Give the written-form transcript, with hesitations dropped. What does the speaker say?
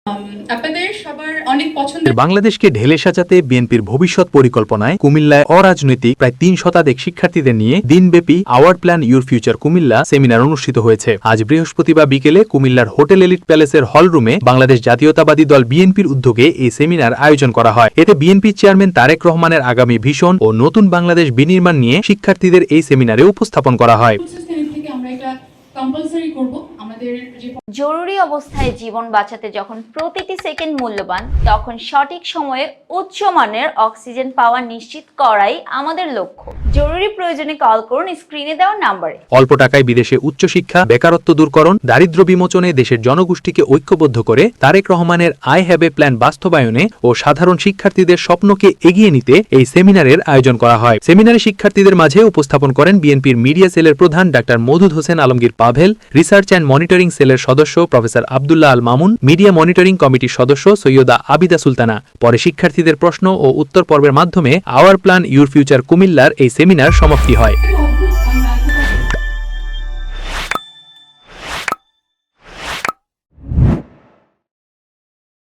আপনাদের সবার অনেক পছন্দের বাংলাদেশকে ঢেলে সাজাতে বিএনপির ভবিষ্যৎ পরিকল্পনায় কুমিল্লায় অরাজনৈতিক প্রায় ৩ শতাধিক শিক্ষার্থীদের নিয়ে দিনব্যাপী hour plan your future Comilla seminar অনুষ্ঠিত হয়েছে। আজ বৃহস্পতিবার বিকেলে কুমিল্লার হোটেল এলিট প্যালেসের হলরুমে বাংলাদেশ জাতীয়তাবাদী দল বিএনপির উদ্যোগে এই সেমিনার আয়োজন করা হয়। এতে বিএনপি চেয়ারম্যান তারেক রহমানের আগামী ভিশন ও নতুন বাংলাদেশ বিনির্মাণ নিয়ে শিক্ষার্থীদের এই সেমিনারে উপস্থাপন করা হয়। জরুরি অবস্থায় জীবন বাঁচাতে যখন প্রতিটি সেকেন্ড মূল্যবান, তখন সঠিক সময়ে উচ্চমানের অক্সিজেন পাওয়া নিশ্চিত করাই আমাদের লক্ষ্য। জরুরি প্রয়োজনে কল করুন স্ক্রিনে দেওয়া নম্বরে। অল্প টাকায় বিদেশে উচ্চশিক্ষা, বেকারত্ব দূরকরণ, দারিদ্র বিমোচনে দেশের জনগোষ্ঠীকে ঐক্যবদ্ধ করে তারেক রহমানের আই হ্যাভ এ প্ল্যান বাস্তবায়নে ও সাধারণ শিক্ষার্থীদের স্বপ্নকে এগিয়ে নিতে এই সেমিনারের আয়োজন করা হয়। সেমিনারে শিক্ষার্থীদের মাঝে উপস্থাপন করেন বিএনপির মিডিয়া সেলের প্রধান doctor Moudud Hossain Alamgir Pavel, research and monitoring সেলের সদস্য professor Abdullah Al Mamun, media monitoring কমিটির সদস্য সৈয়দা আবিদা সুলতানা। পরে শিক্ষার্থীদের প্রশ্ন ও উত্তর পর্বের মাধ্যমে আওয়ার প্ল্যান ইউর ফিউচার কুমিল্লার এই সেমিনার সমাপ্তি হয়।